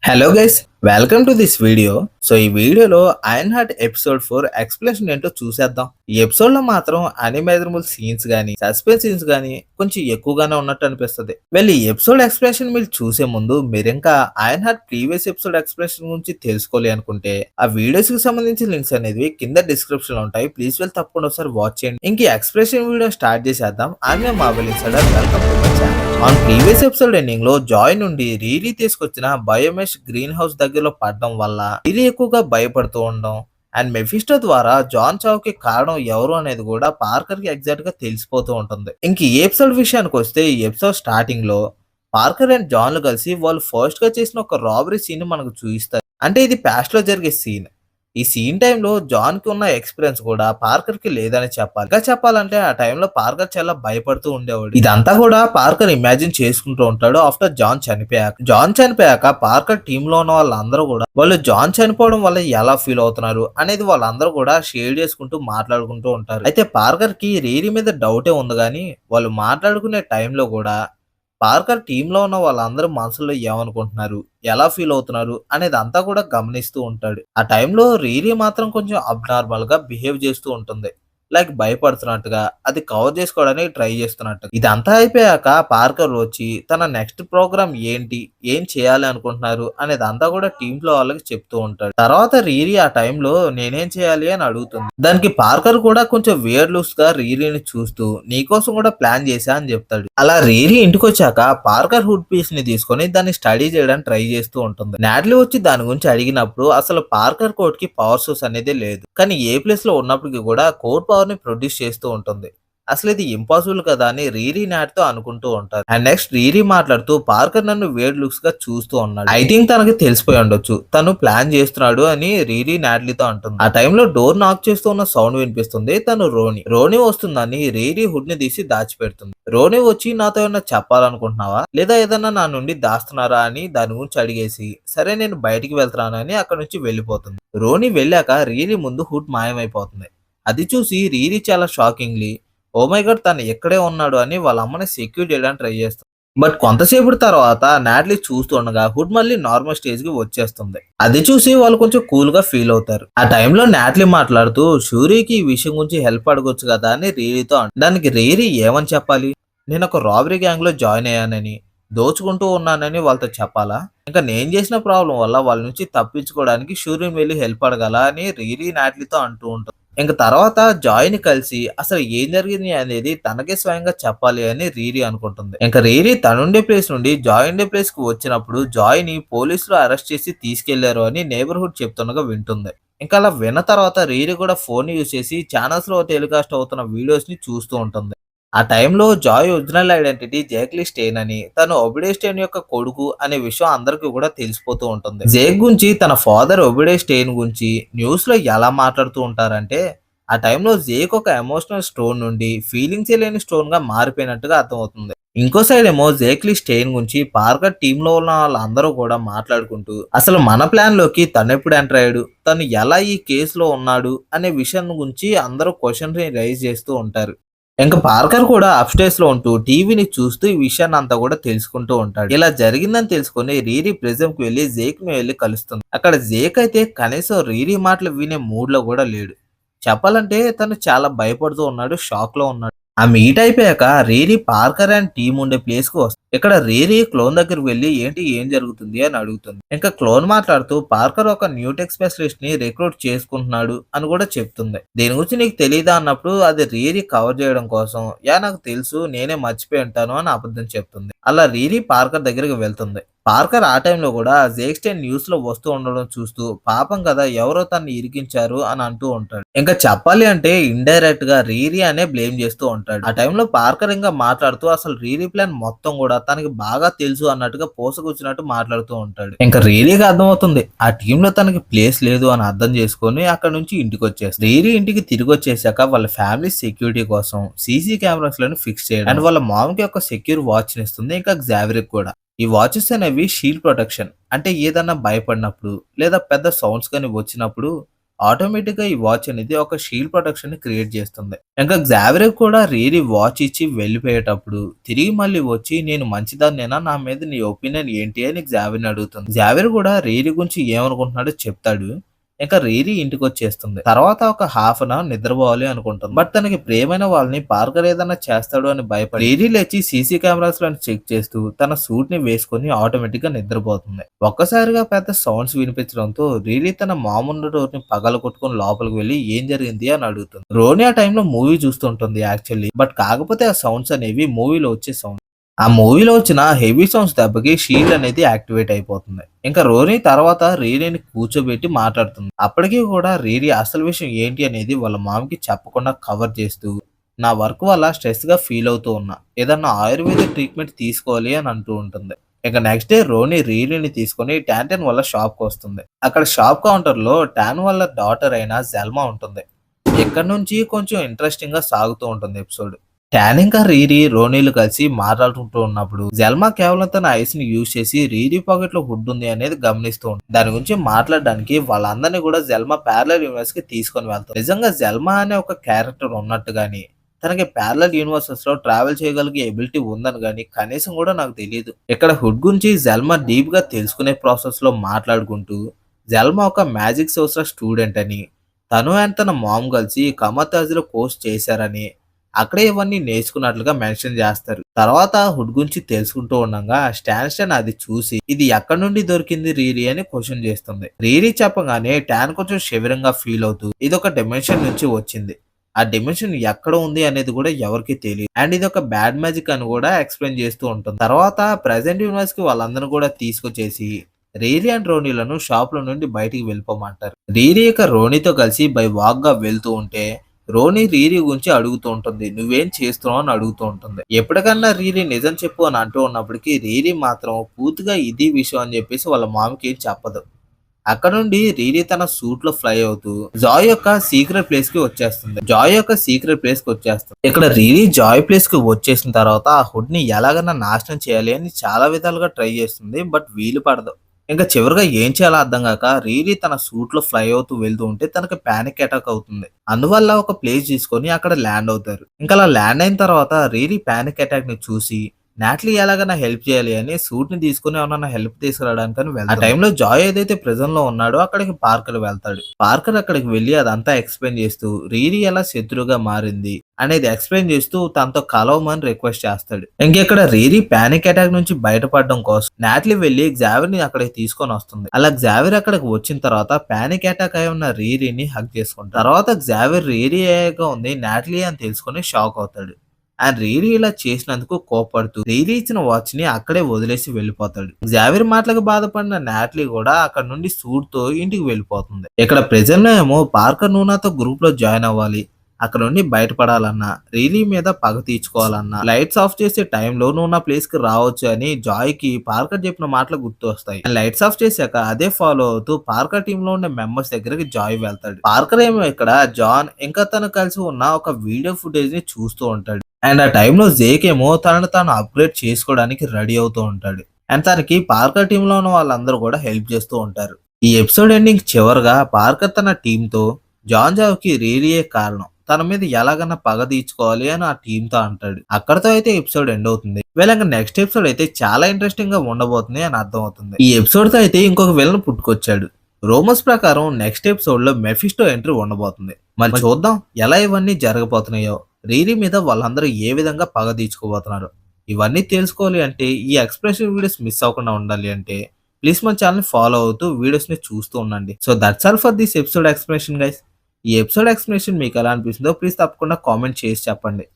Hello guys, welcome to this video. So ఈ వీడియోలో iron heart episode 4 explanation ఏంటో చూసేద్దాం. ఈ ఎపిసోడ్ లో మాత్రం అనిమేజబుల్ సీన్స్ గానీ సస్పెన్స్ సీన్స్ గానీ కొంచెం ఎక్కువగానే ఉన్నట్టు అనిపిస్తుంది. ఈ ఎపిసోడ్ ఎక్స్ప్లెనేషన్ మీరు చూసే ముందు మీరు ఇంకా iron heart previous episode explanation గురించి తెలుసుకోవాలి అనుకుంటే ఆ వీడియోస్ కి సంబంధించిన లింక్స్ అనేవి కింద డిస్క్రిప్షన్ లో ఉంటాయి. ప్లీజ్ తప్పకుండా ఒకసారి వాచ్ చేయండి. ఇంక ఎక్స్ప్లెనేషన్ వీడియో స్టార్ట్ చేసేద్దాం. ఆమె Marvel insider, welcome to my channel. On previous episode ending లో జాయ్ నుండి రీరీ తీసుకొచ్చిన బయోమెష్ గ్రీన్ హౌస్ దగ్గరలో పడడం వల్ల రీరీ ఎక్కువగా భయపడుతూ ఉండడం అండ్ మెఫిస్టో ద్వారా జాన్ చావుకి కారణం ఎవరు అనేది కూడా పార్కర్ కి ఎగ్జాక్ట్ గా తెలిసిపోతూ ఉంటుంది. ఇంక ఈ ఎపిసోడ్ విషయానికి వస్తే ఈ ఎపిసోడ్ స్టార్టింగ్ లో పార్కర్ అండ్ జాన్లు కలిసి వాళ్ళు ఫస్ట్ గా చేసిన ఒక రాబరీ సీన్ మనకు చూపిస్తారు. అంటే ఇది పాస్ట్ లో జరిగే సీన్. ఈ సీన్ టైంలో జాన్ కి ఉన్న ఎక్స్పీరియన్స్ కూడా పార్కర్ కి లేదని చెప్పాలి. ఇంకా చెప్పాలంటే ఆ టైంలో పార్కర్ చాలా భయపడుతూ ఉండేవాడు. ఇదంతా కూడా పార్కర్ ఇమాజిన్ చేసుకుంటూ ఉంటాడు ఆఫ్టర్ జాన్ చనిపోయాక పార్కర్ టీమ్ లో ఉన్న వాళ్ళందరూ కూడా వాళ్ళు జాన్ చనిపోవడం వల్ల ఎలా ఫీల్ అవుతున్నారు అనేది వాళ్ళందరూ కూడా షేర్ చేసుకుంటూ మాట్లాడుకుంటూ ఉంటారు. అయితే పార్కర్ కి రీరీ మీద డౌటే ఉంది కానీ వాళ్ళు మాట్లాడుకునే టైంలో కూడా పార్కర్ టీంలో ఉన్న వాళ్ళందరూ మనసులో ఏమనుకుంటున్నారు, ఎలా ఫీల్ అవుతున్నారు అనేది అంతా కూడా గమనిస్తూ ఉంటాడు. ఆ టైంలో రీరీ మాత్రం కొంచెం అబ్నార్మల్ గా బిహేవ్ చేస్తూ ఉంటుంది. లైక్ భయపడుతున్నట్టుగా, అది కవర్ చేసుకోవడానికి ట్రై చేస్తున్నట్టు. ఇదంతా అయిపోయాక పార్కర్ వచ్చి తన నెక్స్ట్ ప్రోగ్రామ్ ఏంటి, ఏం చేయాలి అనుకుంటున్నారు అనేది అంతా కూడా టీమ్ లో వాళ్ళకి చెప్తూ ఉంటాడు. తర్వాత రీరీ ఆ టైంలో నేనేం చేయాలి అని అడుగుతుంది. దానికి పార్కర్ కూడా కొంచెం వేర్ లూస్ గా రీరీని చూస్తూ నీకోసం కూడా ప్లాన్ చేశా అని చెప్తాడు. అలా రీరీ ఇంటికి వచ్చాక పార్కర్ హుడ్ పీస్ ని తీసుకొని దాన్ని స్టడీ చేయడానికి ట్రై చేస్తూ ఉంటుంది. నాడ్లీ వచ్చి దాని గురించి అడిగినప్పుడు అసలు పార్కర్ కోడ్ కి పవర్ సోర్స్ అనేది లేదు, కానీ ఏ ప్లేస్ లో ఉన్నప్పటికీ కూడా కోడ్ పవర్ ని ప్రొడ్యూస్ చేస్తూ ఉంటుంది. అసలు ఇది ఇంపాసిబుల్ కదా అని రీరీ నాట్ తో అనుకుంటూ ఉంటారు. అండ్ నెక్స్ట్ రీరీ మాట్లాడుతూ పార్కర్ నన్ను వేడ్ లుక్స్ గా చూస్తూ ఉన్నాడు, ఐ థింక్ తనకి తెలిసిపోయి ఉండొచ్చు తను ప్లాన్ చేస్తున్నాడు అని రీరీ నాట్లీతో అంటుంది. ఆ టైంలో డోర్ నాక్ చేస్తూ ఉన్న సౌండ్ వినిపిస్తుంది. తను రోని వస్తుందని రీరీ హుడ్ ని తీసి దాచిపెడుతుంది. రోని వచ్చి నాతో ఏమన్నా చెప్పాలనుకుంటున్నావా లేదా ఏదన్నా నా నుండి దాస్తున్నారా అని దాని గురించి అడిగేసి సరే నేను బయటికి వెళ్తున్నానని అక్కడ నుంచి వెళ్ళిపోతుంది. రోని వెళ్ళాక రీరీ ముందు హుడ్ మాయమైపోతుంది. అది చూసి రీరీ చాలా షాకింగ్లీ ఓ మై గాడ్ తను ఎక్కడే ఉన్నాడు అని వాళ్ళ అమ్మని సెక్యూర్ చేయడానికి ట్రై చేస్తుంది. బట్ కొంతసేపు తర్వాత నాట్లీ చూస్తుండగా హుడ్ మళ్ళీ నార్మల్ స్టేజ్ కి వచ్చేస్తుంది. అది చూసి వాళ్ళు కొంచెం కూల్ గా ఫీల్ అవుతారు. ఆ టైంలో నాట్లీ మాట్లాడుతూ షూరీకి ఈ విషయం గురించి హెల్ప్ అడగొచ్చు కదా అని రీరీతో దానికి రీరీ ఏమని చెప్పాలి, నేను ఒక రాబరీ గ్యాంగ్ లో జాయిన్ అయ్యానని, దోచుకుంటూ ఉన్నానని వాళ్ళతో చెప్పాలా, ఇంకా నేను చేసిన ప్రాబ్లం వల్ల వాళ్ళ నుంచి తప్పించుకోవడానికి షూరీని వెళ్ళి హెల్ప్ అడగాల అని రీరీ నాట్లీతో అంటూ ఉంటుంది. ఇంక తర్వాత జాయ్ ని కలిసి అసలు ఏం జరిగింది అనేది తనకే స్వయంగా చెప్పాలి అని రీరీ అనుకుంటుంది. ఇంకా రీరీ తనుండే ప్లేస్ నుండి జాయ్ ఉండే ప్లేస్ కు వచ్చినప్పుడు జాయ్ ని పోలీసులు అరెస్ట్ చేసి తీసుకెళ్లారు అని నేబర్హుడ్ చెప్తుండగా వింటుంది. ఇంకా అలా విన్న తర్వాత రీరీ కూడా ఫోన్ యూజ్ చేసి ఛానల్స్ లో టెలికాస్ట్ అవుతున్న వీడియోస్ ని చూస్తూ ఉంటుంది. ఆ టైంలో జాయ్ ఒరిజినల్ ఐడెంటిటీ జేక్లీ స్టెయిన్ అని, తను ఒబిడే స్టెయిన్ యొక్క కొడుకు అనే విషయం అందరికీ కూడా తెలిసిపోతూ ఉంటుంది. జేక్ గురించి తన ఫాదర్ ఒబిడే స్టెయిన్ గురించి న్యూస్ లో ఎలా మాట్లాడుతూ ఉంటారంటే ఆ టైంలో జేక్ ఒక ఎమోషనల్ స్టోన్ నుండి ఫీలింగ్స్ లేని స్టోన్ గా మారిపోయినట్టుగా అర్థమవుతుంది. ఇంకో సైడ్ ఏమో జేక్లీ స్టెయిన్ గురించి పార్కర్ టీమ్ లో ఉన్న వాళ్ళందరూ కూడా మాట్లాడుకుంటూ అసలు మన ప్లాన్ లోకి తను ఎప్పుడు ఎంటర్ అయ్యాడు, తను ఎలా ఈ కేసులో ఉన్నాడు అనే విషయం గురించి అందరూ క్వశ్చన్ రైజ్ చేస్తూ ఉంటారు. ఇంకా పార్కర్ కూడా అప్స్టేర్స్ లో ఉంటూ టీవీని చూస్తూ ఈ విషయాన్ని అంతా కూడా తెలుసుకుంటూ ఉంటాడు. ఇలా జరిగిందని తెలుసుకుని రీరీ ప్రిజం కి వెళ్లి జేక్ ని వెళ్లి కలుస్తుంది. అక్కడ జేక్ అయితే కనీసం రీరీ మాటలు వినే మూడ్ లో కూడా లేడు. చెప్పాలంటే తను చాలా భయపడుతూ ఉన్నాడు, షాక్ లో ఉన్నాడు. ఆ మీట్ అయిపోయాక రీరీ పార్కర్ అండ్ టీమ్ ఉండే ప్లేస్ కు వస్తుంది. ఇక్కడ రీరీ క్లోన్ దగ్గరికి వెళ్లి ఏంటి ఏం జరుగుతుంది అని అడుగుతుంది. ఇంకా క్లోన్ మాట్లాడుతూ పార్కర్ ఒక న్యూటెక్ స్పెషలిస్ట్ ని రిక్రూట్ చేసుకుంటున్నాడు అని కూడా చెప్తుంది. దీని గురించి నీకు తెలీదా అన్నప్పుడు అది రీరీ కవర్ చేయడం కోసం నాకు తెలుసు నేనే మర్చిపోయి ఉంటాను అని అబద్ధం చెప్తుంది. అలా రీరీ పార్కర్ దగ్గరికి వెళ్తుంది. పార్కర్ ఆ టైంలో కూడా జేక్స్టైన్ న్యూస్ లో వస్తూ ఉండడం చూస్తూ పాపం కదా ఎవరో తన్ని ఇరికించారు అని అంటూ ఉంటాడు. ఇంకా చెప్పాలి అంటే ఇండైరెక్ట్ గా రీరీ అనే బ్లేమ్ చేస్తూ ఉంటాడు. ఆ టైంలో పార్కర్ ఇంకా మాట్లాడుతూ అసలు రీరీ ప్లాన్ మొత్తం కూడా తనకి బాగా తెలుసు అన్నట్టుగా పోసకొచ్చినట్టు మాట్లాడుతూ ఉంటాడు. ఇంకా రీరీగా అర్థమవుతుంది ఆ టీమ్ లో తనకి ప్లేస్ లేదు అని అర్థం చేసుకుని అక్కడ నుంచి ఇంటికి వచ్చేస్తుంది. రీరీ ఇంటికి తిరిగి వచ్చేసాక వాళ్ళ ఫ్యామిలీ సెక్యూరిటీ కోసం సీసీ కెమెరాస్ లను ఫిక్స్ చేయడం అండ్ వాళ్ళ మామ్ కి ఒక సెక్యూర్ వాచ్ ని ఇస్తుంది. ఇంకా జావెరిక్ కూడా ఈ వాచెస్ అనేవి షీల్డ్ ప్రొటెక్షన్, అంటే ఏదన్నా భయపడినప్పుడు లేదా పెద్ద సౌండ్స్ కానీ వచ్చినప్పుడు ఆటోమేటిక్ గా ఈ వాచ్ అనేది ఒక షీల్డ్ ప్రొటెక్షన్ ని క్రియేట్ చేస్తుంది. ఇంకా గ్జావియర్ కూడా రీరీ వాచ్ ఇచ్చి వెళ్ళిపోయేటప్పుడు తిరిగి మళ్ళీ వచ్చి నేను మంచిదాన్నేనా, నా మీద నీ ఒపీనియన్ ఏంటి అని గ్జావియర్ అడుగుతుంది. గ్జావియర్ కూడా రీరీ గురించి ఏమనుకుంటున్నాడో చెప్తాడు. ఇంకా రీరీ ఇంటికొచ్చేస్తుంది. తర్వాత ఒక హాఫ్ అన్ అవర్ నిద్రపోవాలి అనుకుంటుంది. బట్ తనకి ప్రియమైన వాళ్ళని పార్కర్ ఏదైనా చేస్తాడు అని భయపడి రీరీ లేచి సీసీ కెమెరాస్ లో చెక్ చేస్తూ తన సూట్ ని వేసుకుని ఆటోమేటిక్ గా నిద్రపోతుంది. ఒక్కసారిగా పెద్ద సౌండ్స్ వినిపించడంతో రీరీ తన మామూలు డోర్ ని పగలగొట్టుకుని లోపలికి వెళ్లి ఏం జరిగింది అని అడుగుతుంది. రోనీ ఆ టైంలో మూవీ చూస్తుంటుంది యాక్చువల్లీ. బట్ కాకపోతే ఆ సౌండ్స్ అనేవి మూవీలో వచ్చే సౌండ్. ఆ మూవీలో వచ్చిన హెవీ సౌండ్స్ దెబ్బకి షీల్డ్ అనేది యాక్టివేట్ అయిపోతుంది. ఇంకా రోనీ తర్వాత రీరీని కూర్చోబెట్టి మాట్లాడుతుంది. అప్పటికీ కూడా రీరీ అసలు విషయం ఏంటి అనేది వాళ్ళ మామకి చెప్పకుండా కవర్ చేస్తూ, నా వర్క్ వల్ల స్ట్రెస్ గా ఫీల్ అవుతూ ఉన్నా, ఏదన్నా ఆయుర్వేదిక్ ట్రీట్మెంట్ తీసుకోవాలి అని అంటూ ఉంటుంది. ఇక నెక్స్ట్ డే రోనీ రీరీని తీసుకుని టాన్ వల్ల షాప్ కు వస్తుంది. అక్కడ షాప్ కౌంటర్ లో టాన్ వాళ్ళ డాటర్ అయిన జెల్మా ఉంటుంది. ఇక్కడ నుంచి కొంచెం ఇంట్రెస్టింగ్ గా సాగుతూ ఉంటుంది ఎపిసోడ్. టాన్ ఇంకా రీరీ రోనీలు కలిసి మాట్లాడుకుంటూ ఉన్నప్పుడు జెల్మా కేవలం తన ఐస్ ని యూజ్ చేసి రీరీ పాకెట్ లో హుడ్ ఉంది అనేది గమనిస్తూ ఉంటుంది. దాని గురించి మాట్లాడడానికి వాళ్ళందరినీ కూడా జెల్మా ప్యారలల్ యూనివర్స్ కి తీసుకొని వెళ్తారు. నిజంగా జెల్మా అనే ఒక క్యారెక్టర్ ఉన్నట్టు గాని, తనకి ప్యారలల్ యూనివర్సెస్ లో ట్రావెల్ చేయగలిగే ఎబిలిటీ ఉందని గాని కనీసం కూడా నాకు తెలియదు. ఇక్కడ హుడ్ గురించి జెల్మా డీప్ గా తెలుసుకునే ప్రాసెస్ లో మాట్లాడుకుంటూ, జెల్మా ఒక మ్యాజిక్ సోర్స్ స్టూడెంట్ అని, తను అండ్ తన మామ్ కలిసి కమతాజ్ లో కోర్స్ చేశారని, అక్కడే ఇవన్నీ నేర్చుకున్నట్లుగా మెన్షన్ చేస్తారు. తర్వాత హుడ్ గురించి తెలుసుకుంటూ ఉండగా స్టాన్ అది చూసి ఇది ఎక్కడి నుండి దొరికింది రీరీ అని క్వశ్చన్ చేస్తుంది. రీరీ చెప్పగానే టాన్ కొంచెం శివరంగా ఫీల్ అవుతూ ఇది ఒక డిమెన్షన్ నుంచి వచ్చింది, ఆ డిమెన్షన్ ఎక్కడ ఉంది అనేది కూడా ఎవరికి తెలియదు, అండ్ ఇది ఒక బ్యాడ్ మ్యాజిక్ అని కూడా ఎక్స్ప్లెయిన్ చేస్తూ ఉంటుంది. తర్వాత ప్రెసెంట్ యూనివర్స్ కి వాళ్ళందరూ కూడా తీసుకొచ్చేసి రీరీ అండ్ రోనీలను షాప్ లో నుండి బయటికి వెళ్ళిపోమంటారు. రీరీ ఇక రోనీతో కలిసి బై వాక్ గా వెళ్తూ ఉంటే రోనీ రీరీ గురించి అడుగుతూ ఉంటుంది, నువ్వేం చేస్తున్నావు అని అడుగుతూ ఉంటుంది. ఎప్పటికన్నా రీరీ నిజం చెప్పు అని అంటూ ఉన్నప్పటికీ రీరీ మాత్రం పూర్తిగా ఇది విషయం అని చెప్పేసి వాళ్ళ మామకి ఏం చెప్పదు. అక్కడ నుండి రీరీ తన సూట్ లో ఫ్లై అవుతూ జాయ్ యొక్క సీక్రెట్ ప్లేస్ కి వచ్చేస్తుంది. ఇక్కడ రీరీ జాయ్ ప్లేస్ కి వచ్చేసిన తర్వాత ఆ హుడ్ ని ఎలాగైనా నాశనం చేయాలి అని చాలా విధాలుగా ట్రై చేస్తుంది. బట్ వీలు పడదు. ఇంకా చివరిగా ఏం చేయాలో అర్థం కాక రీరీ తన సూట్ లో ఫ్లై అవుతూ వెళ్తూ ఉంటే తనకి పానిక్ అటాక్ అవుతుంది. అందువల్ల ఒక ప్లేస్ తీసుకొని అక్కడ ల్యాండ్ అవుతారు. ఇంకా అలా ల్యాండ్ అయిన తర్వాత రీరీ పానిక్ అటాక్ ని చూసి నాట్లీ ఎలాగైనా హెల్ప్ చేయాలి అని సూట్ ని తీసుకుని ఏమన్నా హెల్ప్ తీసుకురావడానికి వెళ్తాడు. ఆ టైంలో జాయ్ ఏదైతే ప్రెజెంట్ లో ఉన్నాడో అక్కడికి పార్కర్ వెళ్తాడు. పార్కర్ అక్కడికి వెళ్లి అదంతా ఎక్స్ప్లెయిన్ చేస్తూ రీరీ ఎలా శత్రుగా మారింది అనేది ఎక్స్ప్లెయిన్ చేస్తూ తనతో కలవమని రిక్వెస్ట్ చేస్తాడు. ఇంకెక్కడ రీరీ పానిక్ అటాక్ నుంచి బయటపడడం కోసం నాట్లీ వెళ్లి గ్జావియర్ ని అక్కడికి తీసుకొని వస్తుంది. అలా గ్జావియర్ అక్కడికి వచ్చిన తర్వాత పానిక్ అటాక్ అయి ఉన్న రీరీని హగ్ చేసుకుంటాడు. తర్వాత గ్జావియర్ రీరీ అయ్యాక ఉంది నాట్లీ అని తెలుసుకొని షాక్ అవుతాడు. అండ్ రీరీ ఇలా చేసినందుకు కోపడుతూ రీరీ ఇచ్చిన వాచ్ ని అక్కడే వదిలేసి వెళ్ళిపోతాడు. గ్జావియర్ మాటలకు బాధపడిన నాట్లీ కూడా అక్కడ నుండి సూట్ తో ఇంటికి వెళ్ళిపోతుంది. ఇక్కడ ప్రెజెంట్ లో ఏమో పార్కర్ నూనాతో గ్రూప్ లో జాయిన్ అవ్వాలి, అక్కడ నుండి బయటపడాలన్నా, రీరీ మీద పగ తీర్చుకోవాలన్నా, లైట్స్ ఆఫ్ చేసే టైంలో నువ్వు నా ప్లేస్ కి రావచ్చు అని జాయ్ కి పార్కర్ చెప్పిన మాటలు గుర్తు వస్తాయి. లైట్స్ ఆఫ్ చేశాక అదే ఫాలో అవుతూ పార్కర్ టీమ్ లో ఉండే మెంబర్స్ దగ్గరికి జాయ్ వెళ్తాడు. పార్కర్ ఏమో ఇక్కడ జాన్ ఇంకా తను కలిసి ఉన్న ఒక వీడియో ఫుటేజ్ ని చూస్తూ ఉంటాడు. అండ్ ఆ టైంలో జేక్ ఏమో తనను తాను అప్గ్రేడ్ చేసుకోవడానికి రెడీ అవుతూ ఉంటాడు. అండ్ తనకి పార్కర్ టీమ్ లో ఉన్న వాళ్ళందరూ కూడా హెల్ప్ చేస్తూ ఉంటారు. ఈ ఎపిసోడ్ ఎండింగ్ చివరగా పార్కర్ తన టీమ్ తో జాన్ జావ్ కి రీరీయే కారణం, తన మీద ఎలాగన్నా పగ తీర్చుకోవాలి అని ఆ టీమ్ తో అంటాడు. అక్కడతో అయితే ఎపిసోడ్ ఎండ్ అవుతుంది. వీళ్ళకి నెక్స్ట్ ఎపిసోడ్ అయితే చాలా ఇంట్రెస్టింగ్ గా ఉండబోతుంది అని అర్థం అవుతుంది. ఈ ఎపిసోడ్ తో అయితే ఇంకొక విలన్ పుట్టుకొచ్చాడు. రోమన్స్ ప్రకారం నెక్స్ట్ ఎపిసోడ్ లో మెఫిస్టో ఎంట్రీ ఉండబోతుంది. మరి చూద్దాం ఎలా ఇవన్నీ జరగబోతున్నాయో, రీరీ మీద వాళ్ళందరూ ఏ విధంగా పగ తీర్చుకోబోతున్నారు. ఇవన్నీ తెలుసుకోవాలి అంటే, ఈ ఎక్స్ప్రెషన్ వీడియోస్ మిస్ అవ్వకుండా ఉండాలి అంటే ప్లీజ్ మన ఛానల్ ఫాలో అవుతూ వీడియోస్ ని చూస్తూ ఉండండి. So that's all for this episode explanation guys. ఈ ఎపిసోడ్ ఎక్స్ప్లెనేషన్ మీకు ఎలా అనిపిస్తుందో ప్లీజ్ తప్పకుండా కామెంట్ చేసి చెప్పండి.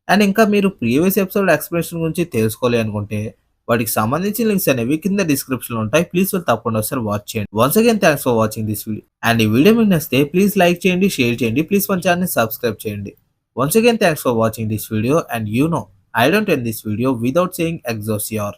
అండ్ ఇంకా మీరు ప్రీవియస్ ఎపిసోడ్ ఎక్స్ప్లెనేషన్ గురించి తెలుసుకోవాలి అనుకుంటే వాటికి సంబంధించిన లింక్స్ అనేవి కింద డిస్క్రిప్షన్ లో ఉంటాయి. ప్లీజ్ తప్పకుండా ఒకసారి వాచ్ చేయండి. Once again thanks for watching this video. And ఈ వీడియో మీకు నచ్చితే ప్లీజ్ లైక్ చేయండి, షేర్ చేయండి, ప్లీజ్ మన ఛానల్ సబ్స్క్రైబ్ చేయండి. Once again, thanks for watching this video, and I don't end this video without saying Excelsior.